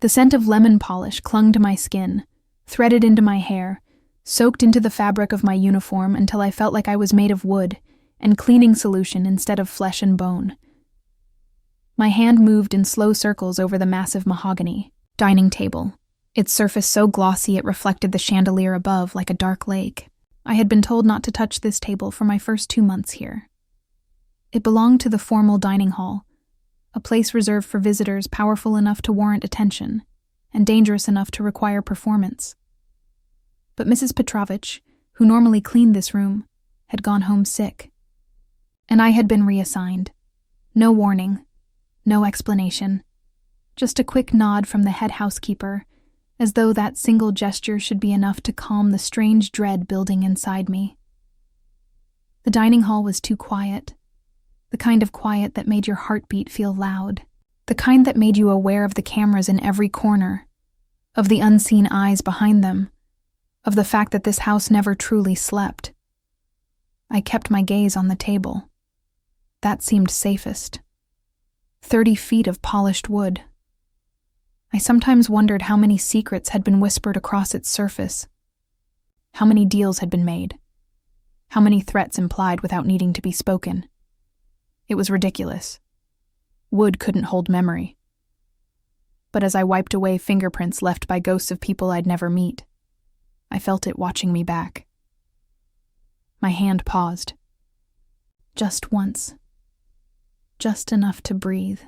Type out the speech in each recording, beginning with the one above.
The scent of lemon polish clung to my skin, threaded into my hair, soaked into the fabric of my uniform until I felt like I was made of wood and cleaning solution instead of flesh and bone. My hand moved in slow circles over the massive mahogany dining table, its surface so glossy it reflected the chandelier above like a dark lake. I had been told not to touch this table for my first 2 months here. It belonged to the formal dining hall, a place reserved for visitors powerful enough to warrant attention and dangerous enough to require performance. But Mrs. Petrovich, who normally cleaned this room, had gone home sick. And I had been reassigned. No warning, no explanation, just a quick nod from the head housekeeper, as though that single gesture should be enough to calm the strange dread building inside me. The dining hall was too quiet, the kind of quiet that made your heartbeat feel loud, the kind that made you aware of the cameras in every corner, of the unseen eyes behind them, of the fact that this house never truly slept. I kept my gaze on the table. That seemed safest. 30 feet of polished wood. I sometimes wondered how many secrets had been whispered across its surface, how many deals had been made, how many threats implied without needing to be spoken. It was ridiculous. Wood couldn't hold memory. But as I wiped away fingerprints left by ghosts of people I'd never meet, I felt it watching me back. My hand paused. Just once. Just enough to breathe.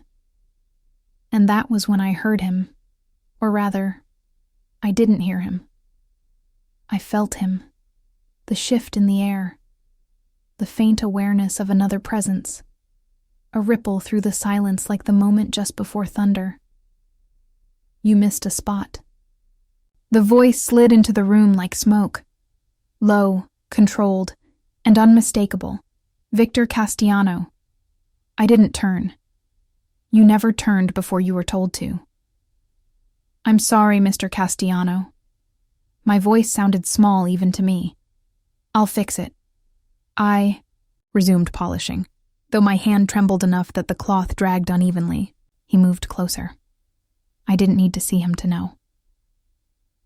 And that was when I heard him, or rather, I didn't hear him. I felt him, the shift in the air, the faint awareness of another presence, a ripple through the silence like the moment just before thunder. You missed a spot. The voice slid into the room like smoke, low, controlled, and unmistakable. Victor Castellano. I didn't turn. You never turned before you were told to. I'm sorry, Mr. Castellano. My voice sounded small even to me. I'll fix it. I resumed polishing, though my hand trembled enough that the cloth dragged unevenly. He moved closer. I didn't need to see him to know.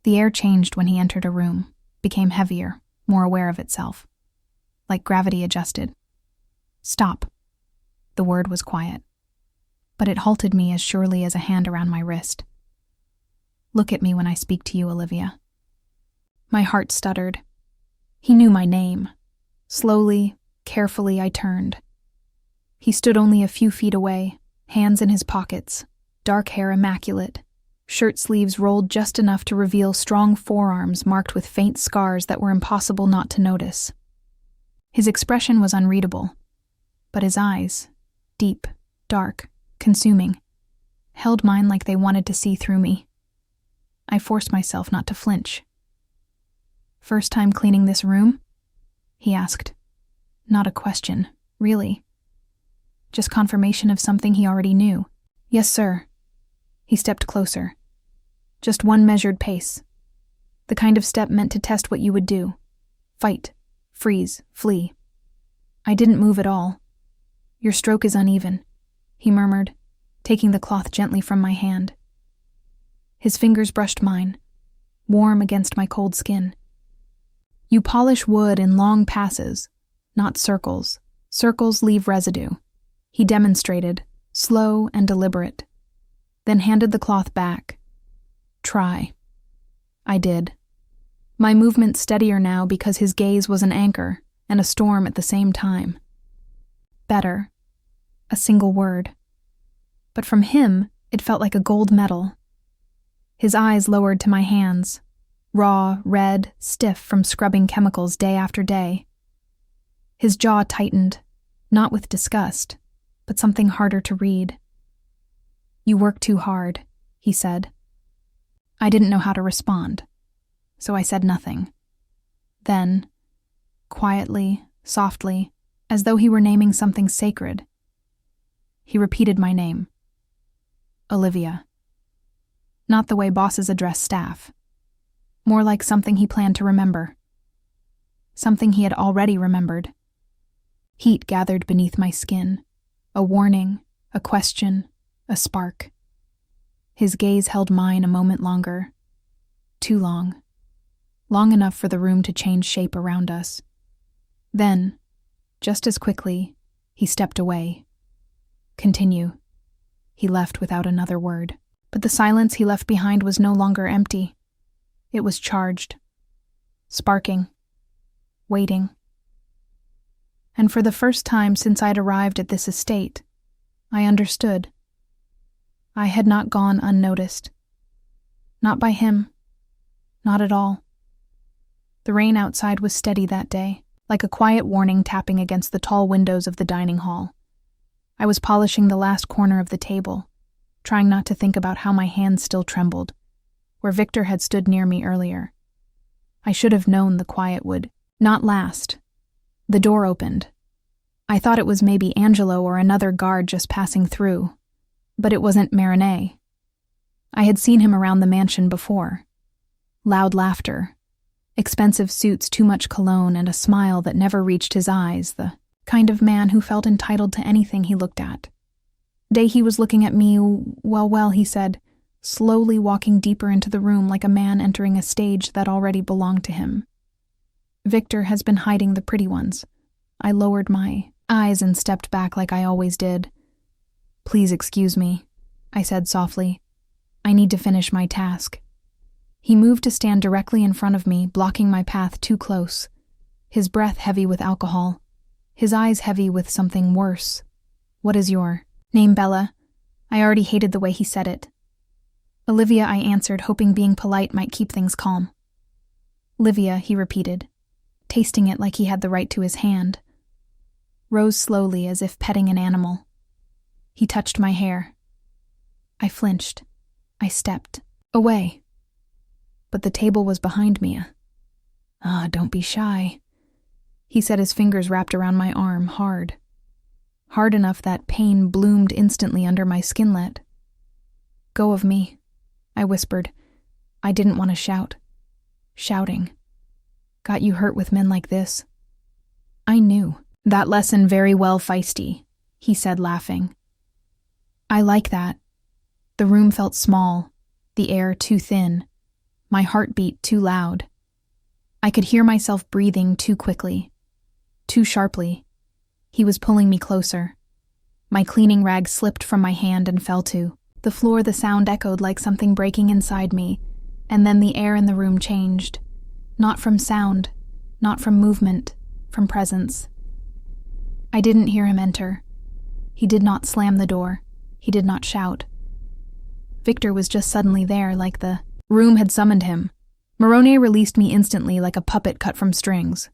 The air changed when he entered a room, became heavier, more aware of itself. Like gravity adjusted. Stop. The word was quiet. But it halted me as surely as a hand around my wrist. Look at me when I speak to you, Olivia. My heart stuttered. He knew my name. Slowly, carefully, I turned. He stood only a few feet away, hands in his pockets, dark hair immaculate, shirt sleeves rolled just enough to reveal strong forearms marked with faint scars that were impossible not to notice. His expression was unreadable, but his eyes, deep, dark, consuming, held mine like they wanted to see through me. I forced myself not to flinch. First time cleaning this room? He asked. Not a question, really. Just confirmation of something he already knew. Yes, sir. He stepped closer. Just one measured pace. The kind of step meant to test what you would do. Fight, freeze, flee. I didn't move at all. Your stroke is uneven, he murmured, taking the cloth gently from my hand. His fingers brushed mine, warm against my cold skin. You polish wood in long passes, not circles. Circles leave residue. He demonstrated, slow and deliberate, then handed the cloth back. Try. I did. My movement steadier now because his gaze was an anchor and a storm at the same time. Better. A single word. But from him, it felt like a gold medal. His eyes lowered to my hands, raw, red, stiff from scrubbing chemicals day after day. His jaw tightened, not with disgust, but something harder to read. You work too hard, he said. I didn't know how to respond, so I said nothing. Then, quietly, softly, as though he were naming something sacred, he repeated my name. Olivia. Not the way bosses address staff. More like something he planned to remember. Something he had already remembered. Heat gathered beneath my skin. A warning, a question, a spark. His gaze held mine a moment longer. Too long. Long enough for the room to change shape around us. Then, just as quickly, he stepped away. Continue. He left without another word. But the silence he left behind was no longer empty. It was charged. Sparking. Waiting. And for the first time since I'd arrived at this estate, I understood. I had not gone unnoticed. Not by him. Not at all. The rain outside was steady that day, like a quiet warning tapping against the tall windows of the dining hall. I was polishing the last corner of the table, trying not to think about how my hands still trembled, where Victor had stood near me earlier. I should have known the quiet would not last. The door opened. I thought it was maybe Angelo or another guard just passing through, but it wasn't Marinette. I had seen him around the mansion before. Loud laughter, expensive suits, too much cologne, and a smile that never reached his eyes, the kind of man who felt entitled to anything he looked at. Day he was looking at me, well, he said, slowly walking deeper into the room like a man entering a stage that already belonged to him. Victor has been hiding the pretty ones. I lowered my eyes and stepped back like I always did. Please excuse me, I said softly. I need to finish my task. He moved to stand directly in front of me, blocking my path too close. His breath heavy with alcohol. His eyes heavy with something worse. What is your name, Bella? I already hated the way he said it. Olivia, I answered, hoping being polite might keep things calm. Livia, he repeated, tasting it like he had the right to his hand. Rose slowly, as if petting an animal. He touched my hair. I flinched. I stepped away. But the table was behind me. Don't be shy. He said, his fingers wrapped around my arm, hard. Hard enough that pain bloomed instantly under my skinlet. Go of me, I whispered. I didn't want to shout. Shouting. Got you hurt with men like this? I knew. That lesson very well feisty, he said, laughing. I like that. The room felt small, the air too thin, my heartbeat too loud. I could hear myself breathing too quickly, too sharply. He was pulling me closer. My cleaning rag slipped from my hand and fell to the floor. The sound echoed like something breaking inside me, and then the air in the room changed. Not from sound, not from movement, from presence. I didn't hear him enter. He did not slam the door. He did not shout. Victor was just suddenly there, like the room had summoned him. Maroney released me instantly like a puppet cut from strings.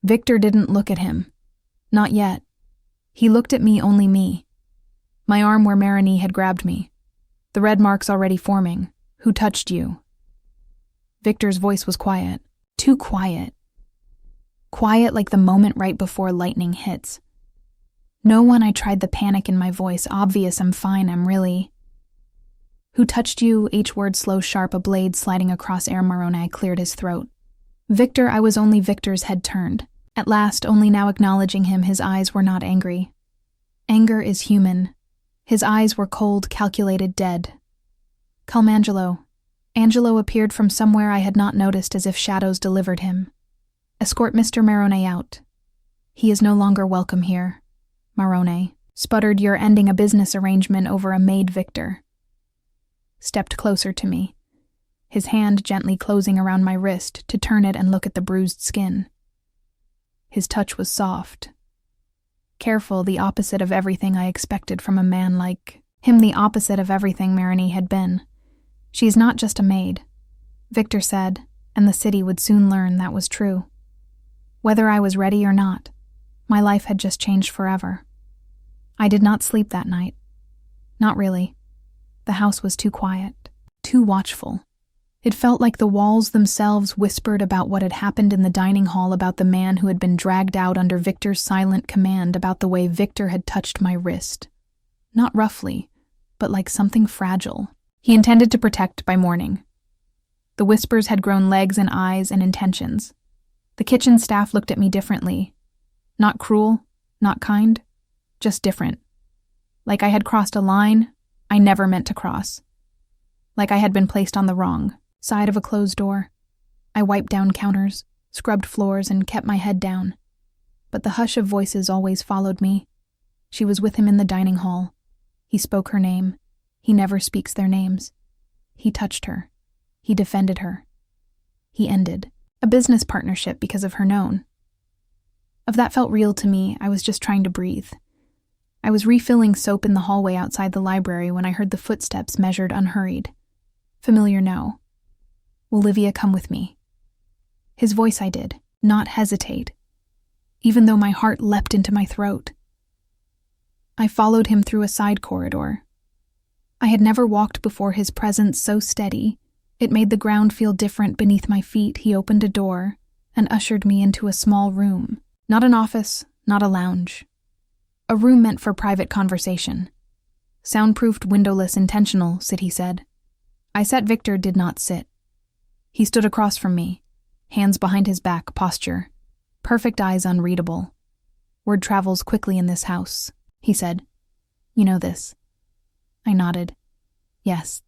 Victor didn't look at him. Not yet. He looked at me, only me. My arm where Maroney had grabbed me. The red marks already forming. Who touched you? Victor's voice was quiet. Too quiet. Quiet like the moment right before lightning hits. No one. I tried the panic in my voice. Obvious, I'm fine, I'm really... Who touched you? Each word slow, sharp, a blade sliding across air. Maroney cleared his throat. Victor. I was only. Victor's head turned. At last, only now acknowledging him, his eyes were not angry. Anger is human. His eyes were cold, calculated, dead. Calm, Angelo. Angelo appeared from somewhere I had not noticed, as if shadows delivered him. Escort Mr. Maroney out. He is no longer welcome here. Maroney sputtered, you're ending a business arrangement over a Maid. Victor stepped closer to me, his hand gently closing around my wrist to turn it and look at the bruised skin. His touch was soft. Careful, the opposite of everything I expected from a man like him, the opposite of everything Maroney had been. She's not just a maid, Victor said, and the city would soon learn that was true. Whether I was ready or not, my life had just changed forever. I did not sleep that night. Not really. The house was too quiet, too watchful. It felt like the walls themselves whispered about what had happened in the dining hall, about the man who had been dragged out under Victor's silent command, about the way Victor had touched my wrist. Not roughly, but like something fragile. He intended to protect by morning. The whispers had grown legs and eyes and intentions. The kitchen staff looked at me differently. Not cruel, not kind, just different. Like I had crossed a line I never meant to cross. like I had been placed on the wrong side of a closed door. I wiped down counters, scrubbed floors, and kept my head down. But the hush of voices always followed me. She was with him in the dining hall. He spoke her name. He never speaks their names. He touched her. He defended her. He ended a business partnership because of her known. If that felt real to me, I was just trying to breathe. I was refilling soap in the hallway outside the library when I heard the footsteps measured unhurried. Familiar no. Will Livia come with me? His voice I did not hesitate, even though my heart leapt into my throat. I followed him through a side corridor. I had never walked before, his presence so steady. It made the ground feel different beneath my feet. He opened a door and ushered me into a small room. Not an office, not a lounge. A room meant for private conversation. Soundproofed, windowless, intentional, he said. I sat. Victor did not sit. He stood across from me, hands behind his back, posture. Perfect eyes unreadable. Word travels quickly in this house, he said. You know this. I nodded. Yes.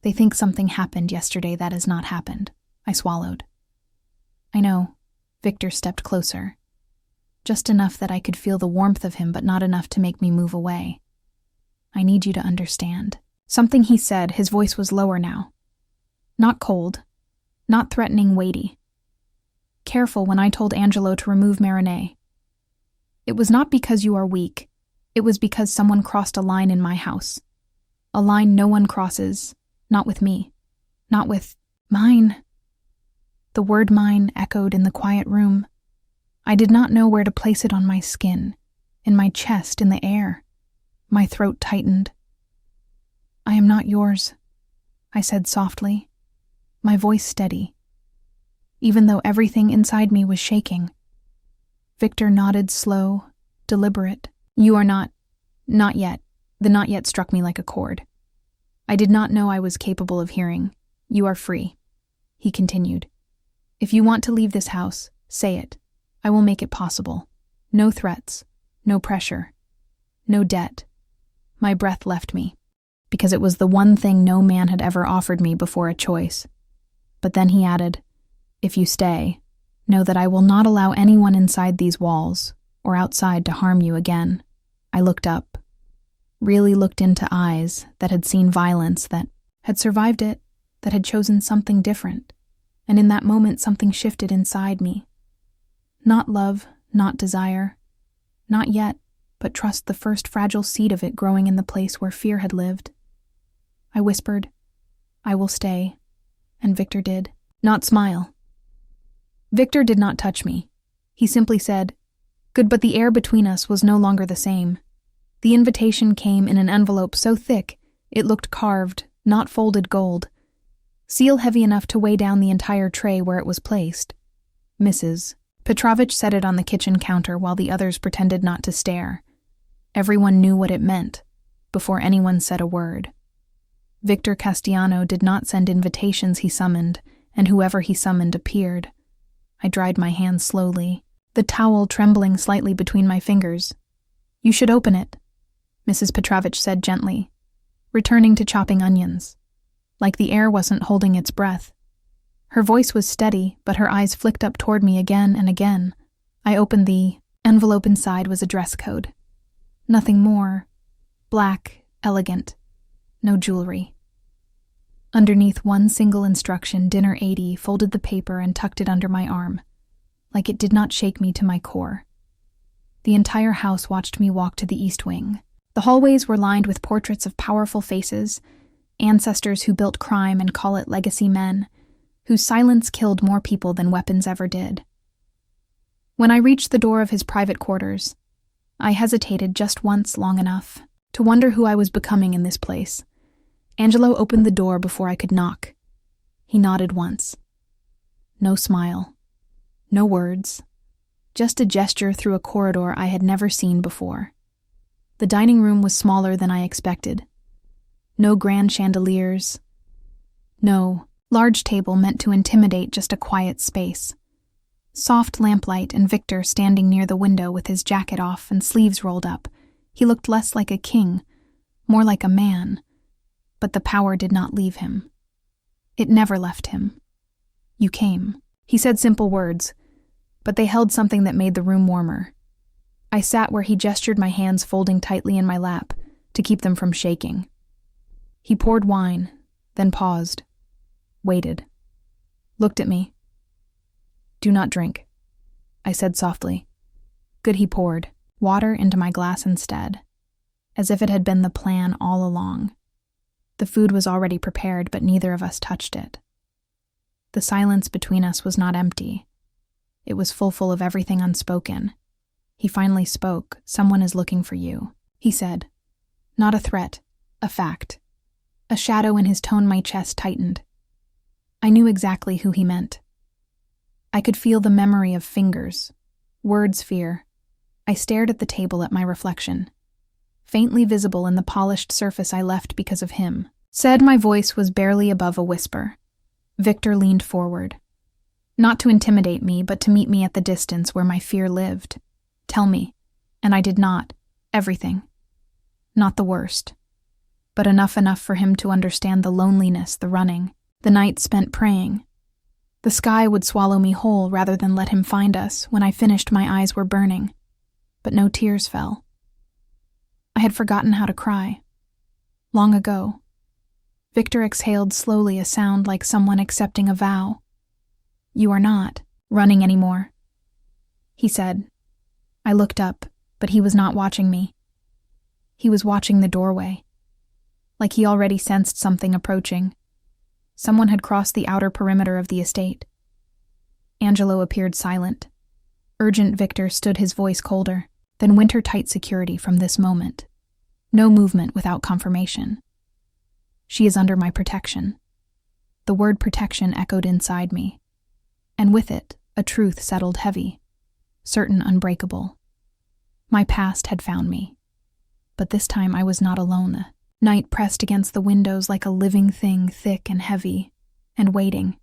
They think something happened yesterday that has not happened. I swallowed. I know. Victor stepped closer. Just enough that I could feel the warmth of him, but not enough to make me move away. I need you to understand. Something he said, his voice was lower now. Not cold. Not threatening, weighty. Careful when I told Angelo to remove Marinette. It was not because you are weak. It was because someone crossed a line in my house. A line no one crosses. Not with me. Not with mine. The word mine echoed in the quiet room. I did not know where to place it on my skin, in my chest, in the air. My throat tightened. I am not yours, I said softly, my voice steady, even though everything inside me was shaking. Victor nodded, slow, deliberate. You are not yet. The not yet struck me like a chord. I did not know I was capable of hearing. You are free, he continued. If you want to leave this house, say it. I will make it possible. No threats, no pressure, no debt. My breath left me, because it was the one thing no man had ever offered me before a choice. But then he added, if you stay, know that I will not allow anyone inside these walls or outside to harm you again. I looked up, really looked into eyes that had seen violence, that had survived it, that had chosen something different. And in that moment, something shifted inside me. Not love, not desire. Not yet, but trust, the first fragile seed of it growing in the place where fear had lived. I whispered, I will stay. And Victor did. Not smile. Victor did not touch me. He simply said, good, but the air between us was no longer the same. The invitation came in an envelope so thick, it looked carved, not folded gold. Seal heavy enough to weigh down the entire tray where it was placed. Mrs. Petrovich set it on the kitchen counter while the others pretended not to stare. Everyone knew what it meant, before anyone said a word. Victor Castellano did not send invitations, he summoned, and whoever he summoned appeared. I dried my hands slowly, the towel trembling slightly between my fingers. You should open it, Mrs. Petrovich said gently, returning to chopping onions, like the air wasn't holding its breath. Her voice was steady, but her eyes flicked up toward me again and again. I opened the envelope. Inside was a dress code. Nothing more. Black, elegant. No jewelry. Underneath one single instruction, dinner 80, folded the paper and tucked it under my arm, like it did not shake me to my core. The entire house watched me walk to the east wing. The hallways were lined with portraits of powerful faces, ancestors who built crime and call it legacy men, whose silence killed more people than weapons ever did. When I reached the door of his private quarters, I hesitated just once long enough to wonder who I was becoming in this place. Angelo opened the door before I could knock. He nodded once. No smile. No words. Just a gesture through a corridor I had never seen before. The dining room was smaller than I expected. No grand chandeliers. No large table meant to intimidate, just a quiet space. Soft lamplight and Victor standing near the window with his jacket off and sleeves rolled up. He looked less like a king, more like a man. But the power did not leave him. It never left him. You came. He said simple words, but they held something that made the room warmer. I sat where he gestured, my hands folding tightly in my lap to keep them from shaking. He poured wine, then paused, waited, looked at me. Do not drink, I said softly. Good, he poured water into my glass instead, as if it had been the plan all along. The food was already prepared, but neither of us touched it. The silence between us was not empty. It was full of everything unspoken. He finally spoke. Someone is looking for you, he said. Not a threat, a fact. A shadow in his tone, my chest tightened. I knew exactly who he meant. I could feel the memory of fingers, words, fear. I stared at the table at my reflection, faintly visible in the polished surface I left because of him. Said, my voice was barely above a whisper. Victor leaned forward. Not to intimidate me, but to meet me at the distance where my fear lived. Tell me. And I did not. Everything. Not the worst. But enough for him to understand the loneliness, the running, the nights spent praying. The sky would swallow me whole rather than let him find us. When I finished, my eyes were burning. But no tears fell. I had forgotten how to cry. Long ago. Victor exhaled slowly, a sound like someone accepting a vow. You are not running anymore, he said. I looked up, but he was not watching me. He was watching the doorway, like he already sensed something approaching. Someone had crossed the outer perimeter of the estate. Angelo appeared silent. Urgent Victor stood, his voice colder. Then winter-tight security from this moment. No movement without confirmation. She is under my protection. The word protection echoed inside me. And with it, a truth settled heavy, certain, unbreakable. My past had found me. But this time I was not alone. The night pressed against the windows like a living thing, thick and heavy, and waiting.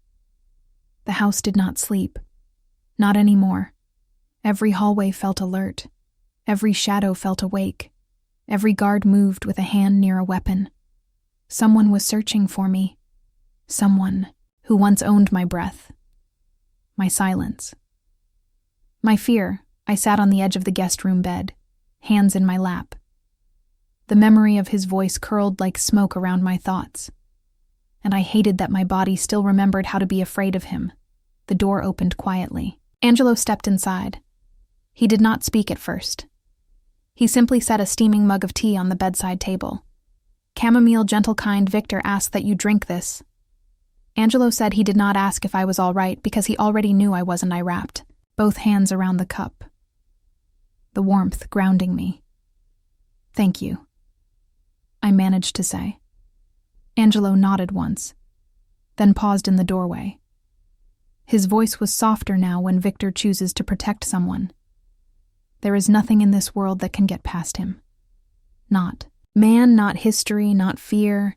The house did not sleep. Not anymore. Every hallway felt alert. Every shadow felt awake. Every guard moved with a hand near a weapon. Someone was searching for me. Someone who once owned my breath. My silence. My fear. I sat on the edge of the guest room bed, hands in my lap. The memory of his voice curled like smoke around my thoughts. And I hated that my body still remembered how to be afraid of him. The door opened quietly. Angelo stepped inside. He did not speak at first. He simply set a steaming mug of tea on the bedside table. Chamomile, gentle, kind. Victor asked that you drink this. Angelo said he did not ask if I was all right because he already knew I wasn't. I wrapped both hands around the cup. The warmth grounding me. Thank you, I managed to say. Angelo nodded once, then paused in the doorway. His voice was softer now. When Victor chooses to protect someone, there is nothing in this world that can get past him. Not man, not history, not fear.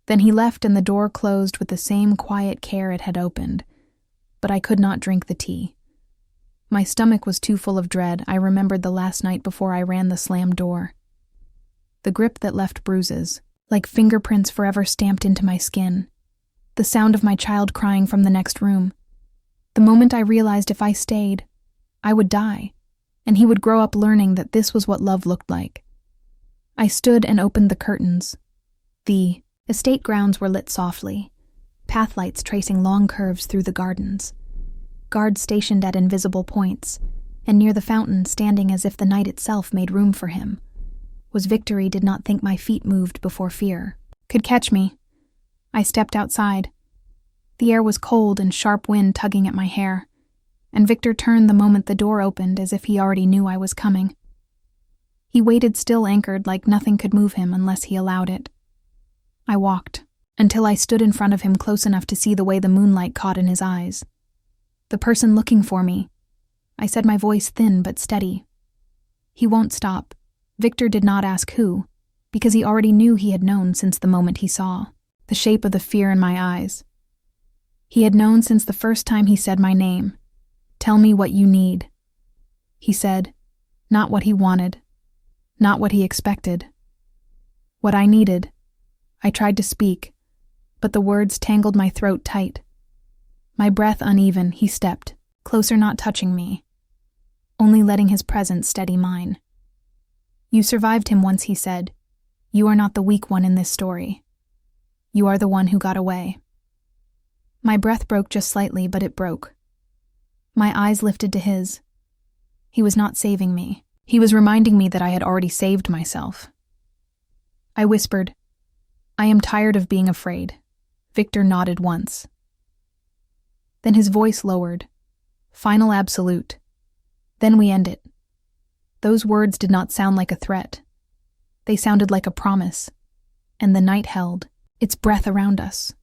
Then he left and the door closed with the same quiet care it had opened. But I could not drink the tea. My stomach was too full of dread. I remembered the last night before I ran the slammed door. The grip that left bruises, like fingerprints forever stamped into my skin. The sound of my child crying from the next room. The moment I realized if I stayed, I would die. And he would grow up learning that this was what love looked like. I stood and opened the curtains. The estate grounds were lit softly, path lights tracing long curves through the gardens. Guards stationed at invisible points, and near the fountain, standing as if the night itself made room for him, was Victory. Did not think my feet moved before fear could catch me. I stepped outside. The air was cold and sharp wind tugging at my hair. And Victor turned the moment the door opened, as if he already knew I was coming. He waited, still anchored, like nothing could move him unless he allowed it. I walked, until I stood in front of him, close enough to see the way the moonlight caught in his eyes. The person looking for me. I said, my voice thin but steady. He won't stop. Victor did not ask who, because he already knew. He had known since the moment he saw the shape of the fear in my eyes. He had known since the first time he said my name. Tell me what you need, he said, not what he wanted, not what he expected. What I needed. I tried to speak, but the words tangled my throat tight. My breath uneven, he stepped, closer, not touching me, only letting his presence steady mine. You survived him once, he said. You are not the weak one in this story. You are the one who got away. My breath broke just slightly, but it broke. My eyes lifted to his. He was not saving me. He was reminding me that I had already saved myself. I whispered, I am tired of being afraid. Victor nodded once. Then his voice lowered. Final absolute. Then we end it. Those words did not sound like a threat. They sounded like a promise. And the night held, its breath around us,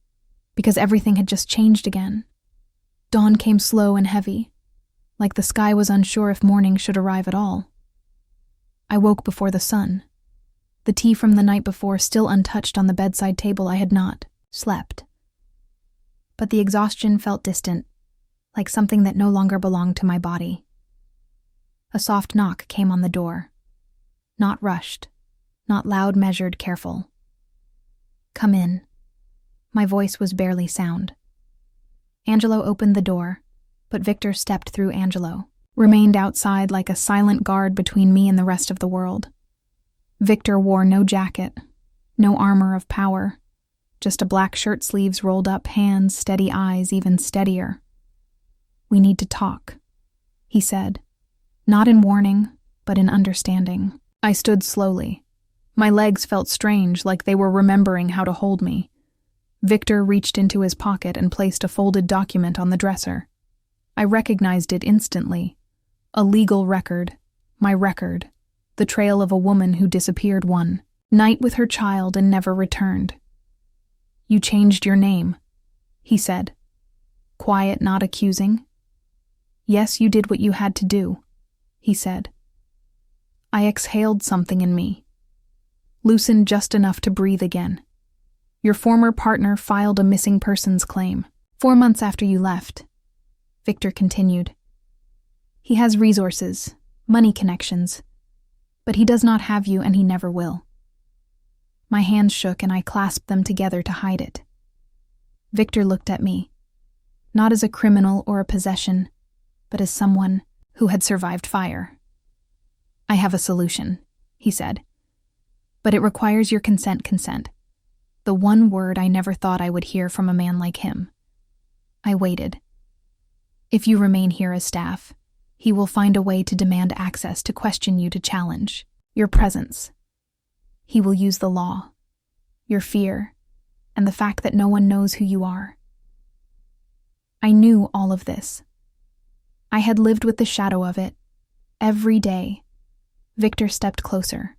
because everything had just changed again. Dawn came slow and heavy, like the sky was unsure if morning should arrive at all. I woke before the sun. The tea from the night before still untouched on the bedside table. I had not slept. But the exhaustion felt distant, like something that no longer belonged to my body. A soft knock came on the door. Not rushed, not loud, measured, careful. Come in. My voice was barely sound. Angelo opened the door, but Victor stepped through Angelo, remained outside like a silent guard between me and the rest of the world. Victor wore no jacket, no armor of power, just a black shirt sleeves rolled up, hands, steady eyes, even steadier. We need to talk, he said, not in warning, but in understanding. I stood slowly. My legs felt strange, like they were remembering how to hold me. Victor reached into his pocket and placed a folded document on the dresser. I recognized it instantly. A legal record. My record. The trail of a woman who disappeared one night with her child and never returned. You changed your name, he said. Quiet, not accusing. Yes, you did what you had to do, he said. I exhaled something in me, loosened just enough to breathe again. Your former partner filed a missing persons claim 4 months after you left, Victor continued. He has resources, money connections, but he does not have you and he never will. My hands shook and I clasped them together to hide it. Victor looked at me, not as a criminal or a possession, but as someone who had survived fire. I have a solution, he said, but it requires your consent. The one word I never thought I would hear from a man like him. I waited. If you remain here as staff, he will find a way to demand access, to question you, to challenge your presence. He will use the law, your fear, and the fact that no one knows who you are. I knew all of this. I had lived with the shadow of it every day. Victor stepped closer.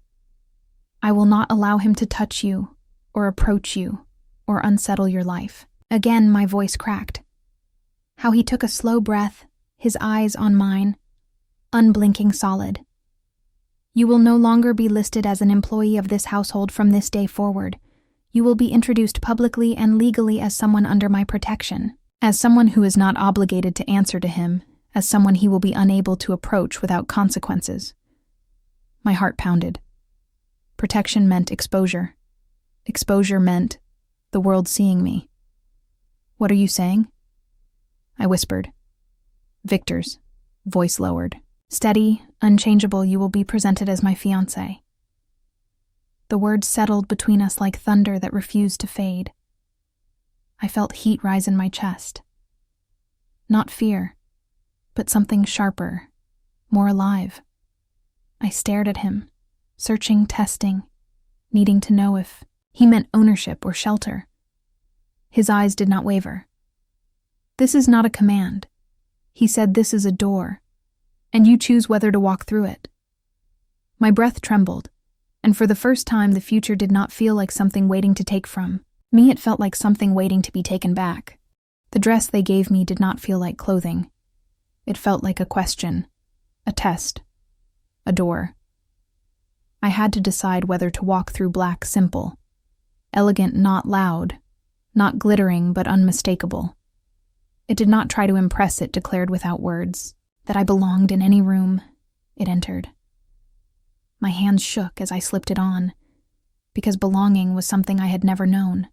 I will not allow him to touch you, or approach you, or unsettle your life. Again, my voice cracked. How he took a slow breath, his eyes on mine, unblinking, solid. You will no longer be listed as an employee of this household from this day forward. You will be introduced publicly and legally as someone under my protection, as someone who is not obligated to answer to him, as someone he will be unable to approach without consequences. My heart pounded. Protection meant exposure. Exposure meant the world seeing me. What are you saying? I whispered. Victor's voice lowered. Steady, unchangeable, you will be presented as my fiancé. The words settled between us like thunder that refused to fade. I felt heat rise in my chest. Not fear, but something sharper, more alive. I stared at him, searching, testing, needing to know if he meant ownership or shelter. His eyes did not waver. This is not a command. He said this is a door, and you choose whether to walk through it. My breath trembled, and for the first time the future did not feel like something waiting to take from me. It felt like something waiting to be taken back. The dress they gave me did not feel like clothing. It felt like a question, a test, a door. I had to decide whether to walk through black, simple, elegant, not loud, not glittering, but unmistakable. It did not try to impress, it declared without words that I belonged in any room it entered. My hands shook as I slipped it on, because belonging was something I had never known.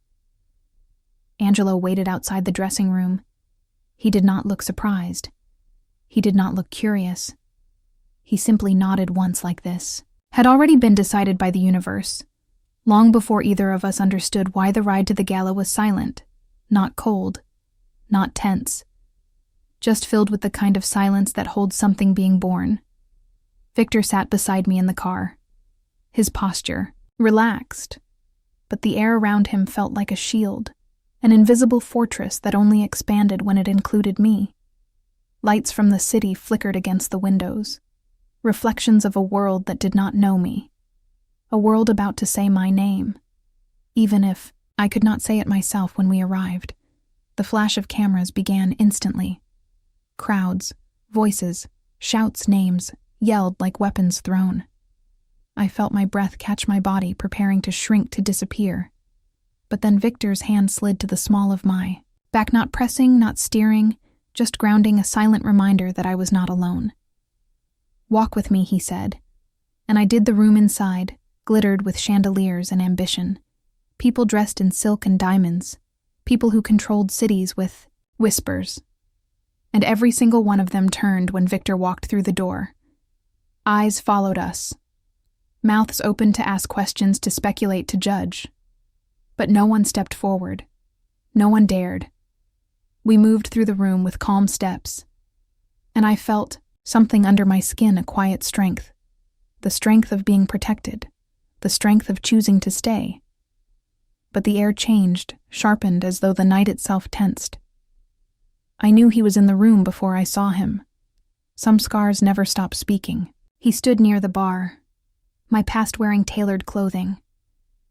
Angelo waited outside the dressing room. He did not look surprised. He did not look curious. He simply nodded once like this. Had already been decided by the universe, long before either of us understood why the ride to the gala was silent, not cold, not tense, just filled with the kind of silence that holds something being born. Victor sat beside me in the car. His posture, relaxed, but the air around him felt like a shield, an invisible fortress that only expanded when it included me. Lights from the city flickered against the windows, reflections of a world that did not know me, a world about to say my name, even if I could not say it myself when we arrived. The flash of cameras began instantly. Crowds, voices, shouts, names, yelled like weapons thrown. I felt my breath catch my body, preparing to shrink to disappear. But then Victor's hand slid to the small of my back, not pressing, not steering, just grounding, a silent reminder that I was not alone. "Walk with me," he said. And I did. The room inside glittered with chandeliers and ambition. People dressed in silk and diamonds. People who controlled cities with whispers. And every single one of them turned when Victor walked through the door. Eyes followed us. Mouths opened to ask questions, to speculate, to judge. But no one stepped forward. No one dared. We moved through the room with calm steps. And I felt something under my skin, a quiet strength. The strength of being protected. The strength of choosing to stay. But the air changed, sharpened, as though the night itself tensed. I knew he was in the room before I saw him. Some scars never stop speaking. He stood near the bar, my past wearing tailored clothing,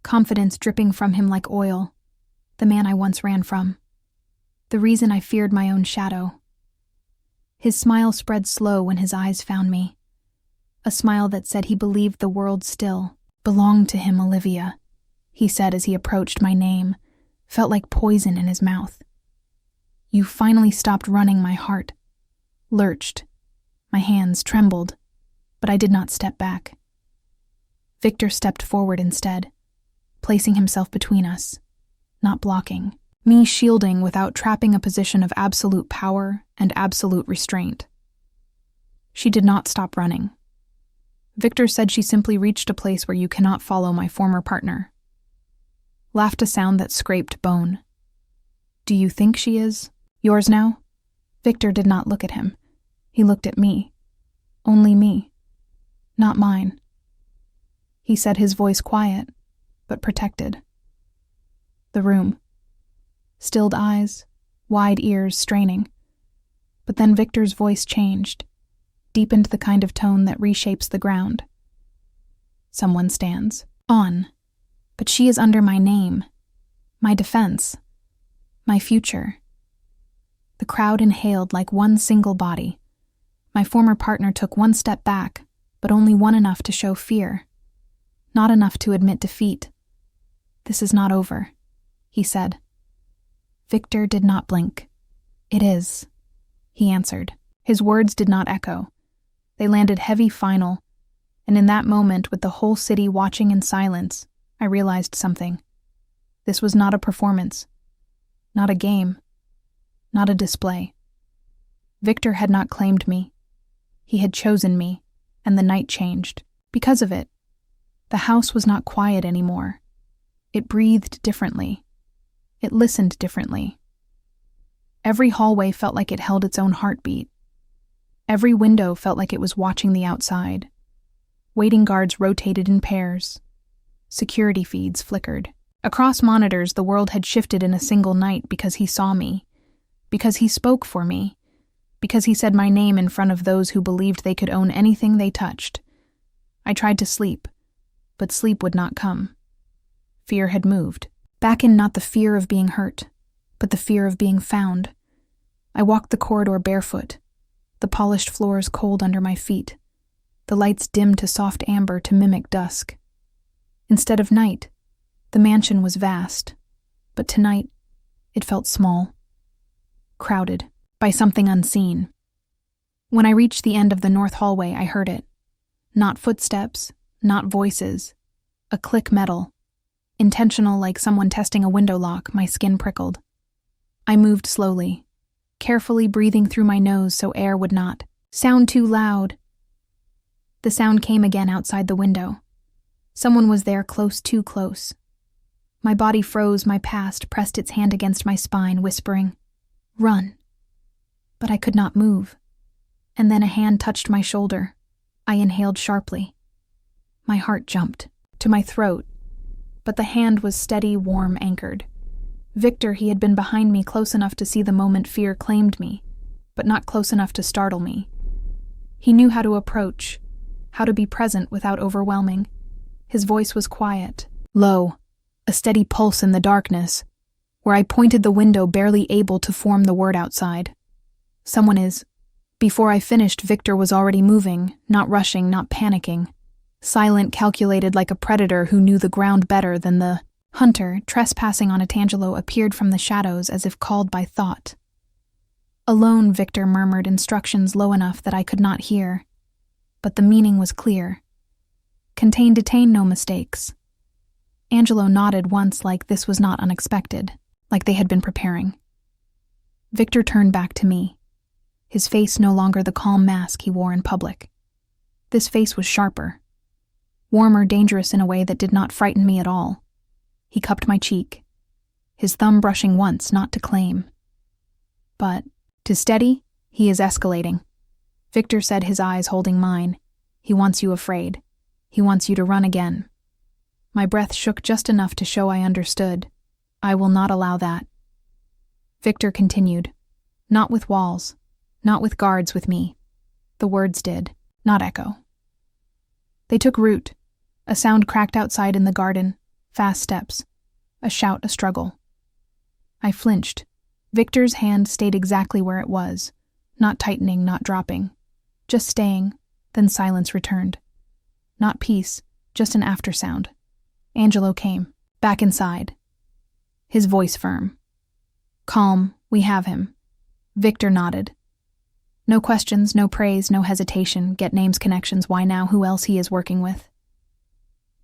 confidence dripping from him like oil, the man I once ran from, the reason I feared my own shadow. His smile spread slow when his eyes found me, a smile that said he believed the world still belonged to him. "Olivia," he said as he approached. My name felt like poison in his mouth. "You finally stopped running." My heart lurched. My hands trembled, but I did not step back. Victor stepped forward instead, placing himself between us, not blocking, me shielding without trapping, a position of absolute power and absolute restraint. She did not stop running. Victor said she simply reached a place where you cannot follow my former partner. Laughed, a sound that scraped bone. "Do you think she is yours now?" Victor did not look at him. He looked at me. Only me. Not mine. He said, his voice quiet, but protected. The room. Stilled eyes, wide ears straining. But then Victor's voice changed, deepened, the kind of tone that reshapes the ground. "Someone stands on, but she is under my name, my defense, my future." The crowd inhaled like one single body. My former partner took one step back, but only one, enough to show fear, not enough to admit defeat. "This is not over," he said. Victor did not blink. "It is," he answered. His words did not echo. They landed heavy, final, and in that moment, with the whole city watching in silence, I realized something. This was not a performance, not a game, not a display. Victor had not claimed me. He had chosen me, and the night changed. Because of it, the house was not quiet anymore. It breathed differently. It listened differently. Every hallway felt like it held its own heartbeat. Every window felt like it was watching the outside. Waiting guards rotated in pairs. Security feeds flickered. Across monitors, the world had shifted in a single night because he saw me, because he spoke for me, because he said my name in front of those who believed they could own anything they touched. I tried to sleep, but sleep would not come. Fear had moved. Back in, not the fear of being hurt, but the fear of being found. I walked the corridor barefoot, the polished floors cold under my feet, the lights dimmed to soft amber to mimic dusk. Instead of night, the mansion was vast, but tonight it felt small, crowded by something unseen. When I reached the end of the north hallway, I heard it. Not footsteps, not voices. A click metal, Intentional, like someone testing a window lock, my skin prickled. I moved slowly, carefully breathing through my nose so air would not sound too loud. The sound came again outside the window. Someone was there, close, too close. My body froze, my past pressed its hand against my spine, whispering, "Run." But I could not move. And then a hand touched my shoulder. I inhaled sharply. My heart jumped to my throat, but the hand was steady, warm, anchored. Victor, he had been behind me close enough to see the moment fear claimed me, but not close enough to startle me. He knew how to approach, how to be present without overwhelming. His voice was quiet, low, a steady pulse in the darkness, where I pointed the window, barely able to form the word outside. "Someone is." Before I finished, Victor was already moving, not rushing, not panicking. Silent, calculated, like a predator who knew the ground better than the hunter trespassing on a Tangelo, appeared from the shadows as if called by thought. Alone, Victor murmured instructions low enough that I could not hear, but the meaning was clear. Contain, detain, no mistakes. Angelo nodded once, like this was not unexpected, like they had been preparing. Victor turned back to me, his face no longer the calm mask he wore in public. This face was sharper, warmer, dangerous in a way that did not frighten me at all. He cupped my cheek, his thumb brushing once, not to claim. But, to steady, he is escalating. Victor said, his eyes holding mine. He wants you afraid. He wants you to run again. My breath shook just enough to show I understood. I will not allow that. Victor continued. Not with walls. Not with guards, with me. The words did, not echo. They took root. A sound cracked outside in the garden. Fast steps. A shout, a struggle. I flinched. Victor's hand stayed exactly where it was. Not tightening, not dropping. Just staying. Then silence returned. Not peace, just an aftersound. Angelo came, back inside. His voice firm. Calm, we have him. Victor nodded. No questions, no praise, no hesitation. Get names, connections, why now, who else he is working with.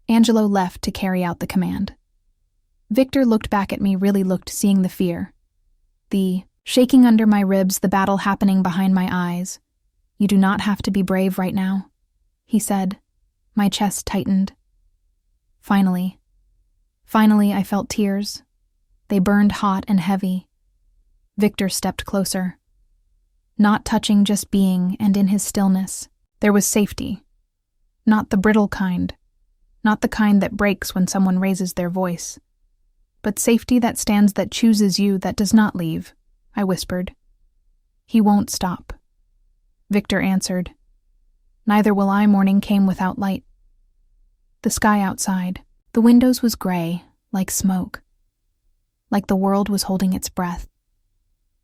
Angelo left to carry out the command. Victor looked back at me, really looked, seeing the fear. The shaking under my ribs, the battle happening behind my eyes. You do not have to be brave right now, he said. My chest tightened. Finally, I felt tears. They burned hot and heavy. Victor stepped closer. Not touching, just being, and in his stillness, there was safety. Not the brittle kind. Not the kind that breaks when someone raises their voice. But safety that stands, that chooses you, that does not leave, I whispered. He won't stop. Victor answered. Neither will I. Morning came without light. The sky outside, the windows was gray, like smoke. Like the world was holding its breath.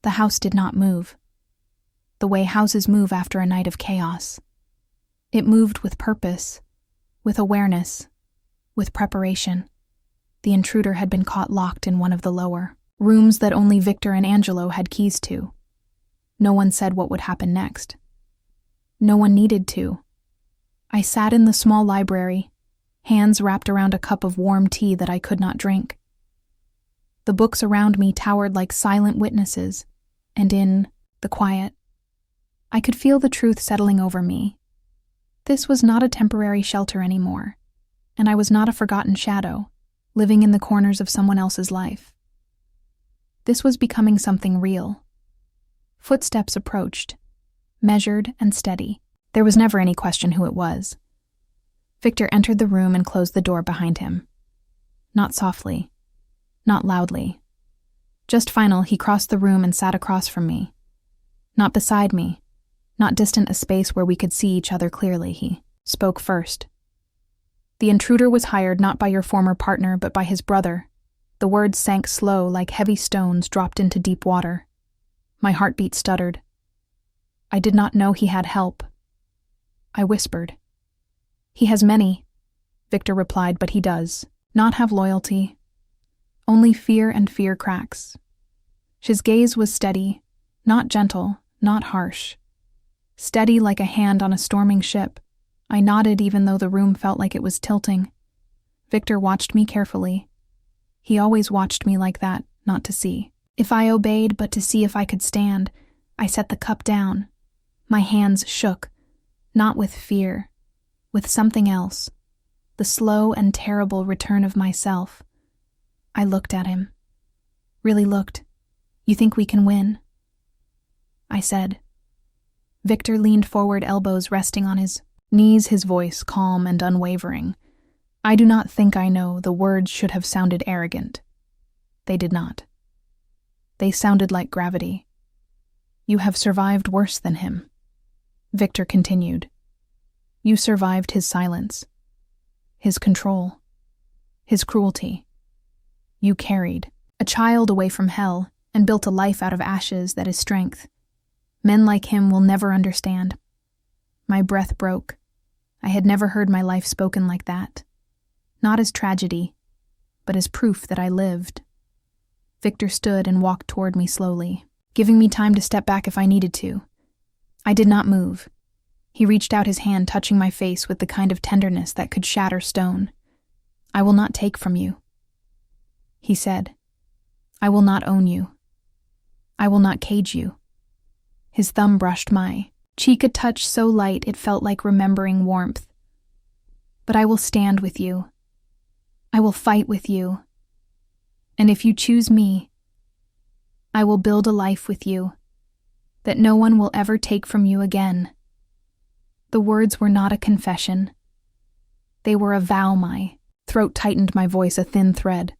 The house did not move. The way houses move after a night of chaos. It moved with purpose, with awareness, with preparation. The intruder had been caught locked in one of the lower rooms that only Victor and Angelo had keys to. No one said what would happen next. No one needed to. I sat in the small library, hands wrapped around a cup of warm tea that I could not drink. The books around me towered like silent witnesses, and in the quiet, I could feel the truth settling over me. This was not a temporary shelter anymore, and I was not a forgotten shadow, living in the corners of someone else's life. This was becoming something real. Footsteps approached, measured and steady. There was never any question who it was. Victor entered the room and closed the door behind him. Not softly, not loudly. Just final, he crossed the room and sat across from me. Not beside me, not distant, a space where we could see each other clearly. He spoke first. The intruder was hired not by your former partner, but by his brother. The words sank slow, like heavy stones dropped into deep water. My heartbeat stuttered. I did not know he had help. I whispered. He has many, Victor replied, but he does not have loyalty. Only fear, and fear cracks. His gaze was steady, not gentle, not harsh. Steady like a hand on a storming ship. I nodded even though the room felt like it was tilting. Victor watched me carefully, He always watched me like that, not to see. If I obeyed but to see if I could stand, I set the cup down. My hands shook, not with fear, with something else, the slow and terrible return of myself. I looked at him. Really looked. You think we can win? I said. Victor leaned forward, elbows resting on his knees, his voice calm and unwavering. I do not think I know the words should have sounded arrogant. They did not. They sounded like gravity. You have survived worse than him. Victor continued. You survived his silence, his control, his cruelty. You carried a child away from hell and built a life out of ashes that is strength. Men like him will never understand. My breath broke. I had never heard my life spoken like that. Not as tragedy, but as proof that I lived. Victor stood and walked toward me slowly, giving me time to step back if I needed to. I did not move. He reached out his hand, touching my face with the kind of tenderness that could shatter stone. I will not take from you, he said. I will not own you. I will not cage you. His thumb brushed my cheek, a touch so light it felt like remembering warmth. But I will stand with you. I will fight with you. And if you choose me, I will build a life with you that no one will ever take from you again. The words were not a confession. They were a vow. My throat tightened, my voice a thin thread.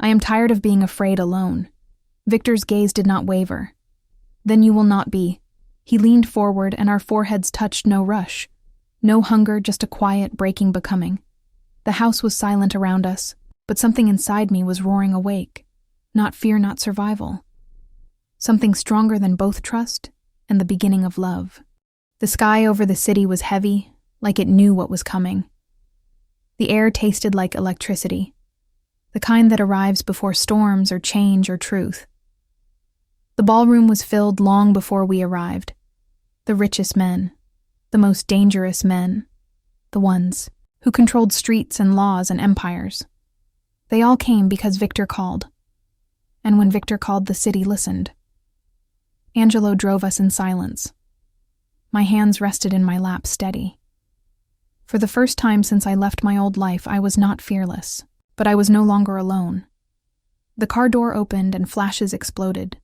I am tired of being afraid alone. Victor's gaze did not waver. Then you will not be. He leaned forward and our foreheads touched. No rush. No hunger, just a quiet, breaking becoming. The house was silent around us, but something inside me was roaring awake. Not fear, not survival. Something stronger than both trust and the beginning of love. The sky over the city was heavy, like it knew what was coming. The air tasted like electricity, the kind that arrives before storms or change or truth. The ballroom was filled long before we arrived. The richest men, the most dangerous men, the ones who controlled streets and laws and empires. They all came because Victor called. And when Victor called, the city listened. Angelo drove us in silence. My hands rested in my lap, steady. For the first time since I left my old life, I was not fearless, but I was no longer alone. The car door opened and flashes exploded.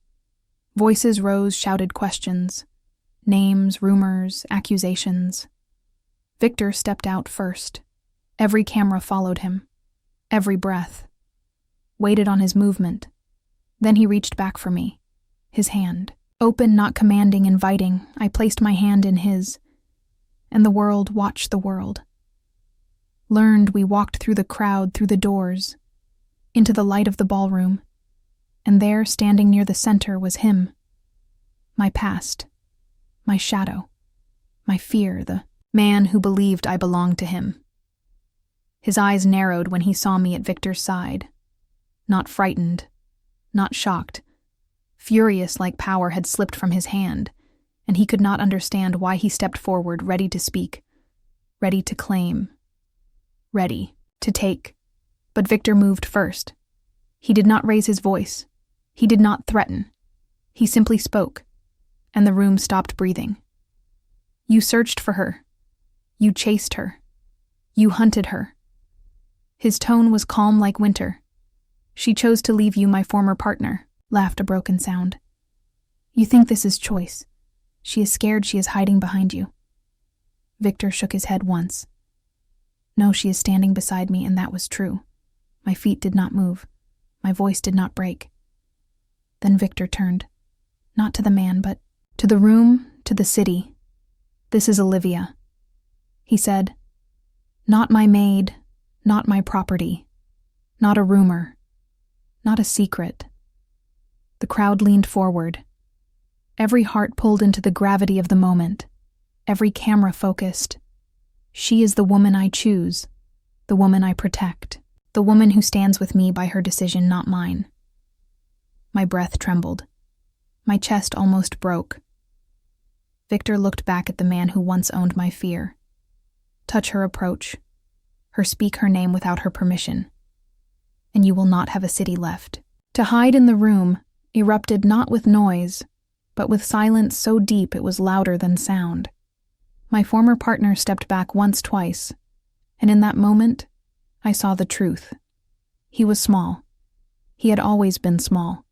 Voices rose, shouted questions. Names, rumors, accusations. Victor stepped out first. Every camera followed him. Every breath. Waited on his movement. Then he reached back for me. His hand. Open, not commanding, inviting, I placed my hand in his. And the world watched the world. Learned, we walked through the crowd, through the doors, into the light of the ballroom. And there, standing near the center, was him. My past. My shadow. My fear, the man who believed I belonged to him. His eyes narrowed when he saw me at Victor's side. Not frightened. Not shocked. Furious, like power had slipped from his hand, and he could not understand why he stepped forward, ready to speak, ready to claim, ready to take. But Victor moved first. He did not raise his voice. He did not threaten. He simply spoke, and the room stopped breathing. You searched for her. You chased her. You hunted her. His tone was calm like winter. She chose to leave you, my former partner. Laughed a broken sound. You think this is choice. She is scared, she is hiding behind you. Victor shook his head once. No, she is standing beside me, and that was true. My feet did not move. My voice did not break. Then Victor turned. Not to the man, but to the room, to the city. This is Olivia. He said, not my maid, not my property, not a rumor, not a secret. The crowd leaned forward. Every heart pulled into the gravity of the moment. Every camera focused. She is the woman I choose, the woman I protect, the woman who stands with me by her decision, not mine. My breath trembled. My chest almost broke. Victor looked back at the man who once owned my fear. Touch her approach. Her speak her name without her permission. and you will not have a city left. To hide in the room erupted not with noise, but with silence so deep it was louder than sound. My former partner stepped back once, twice, and in that moment, I saw the truth. He was small. He had always been small.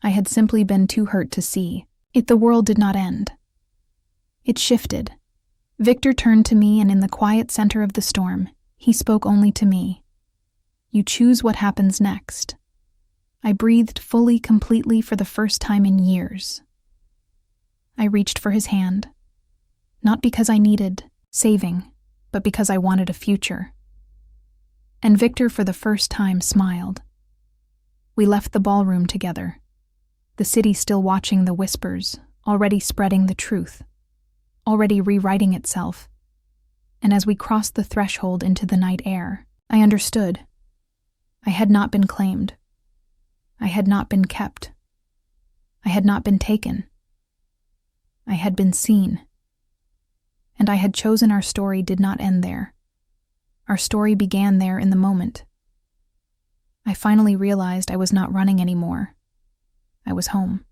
I had simply been too hurt to see. The world did not end. It shifted. Victor turned to me, and in the quiet center of the storm, he spoke only to me. You choose what happens next. I breathed fully, completely for the first time in years. I reached for his hand, not because I needed saving, but because I wanted a future. And Victor, for the first time, smiled. We left the ballroom together, the city still watching the whispers, already spreading the truth, already rewriting itself. And as we crossed the threshold into the night air, I understood. I had not been claimed. I had not been kept. I had not been taken. I had been seen. And I had chosen our story did not end there. Our story began there in the moment. I finally realized I was not running anymore. I was home.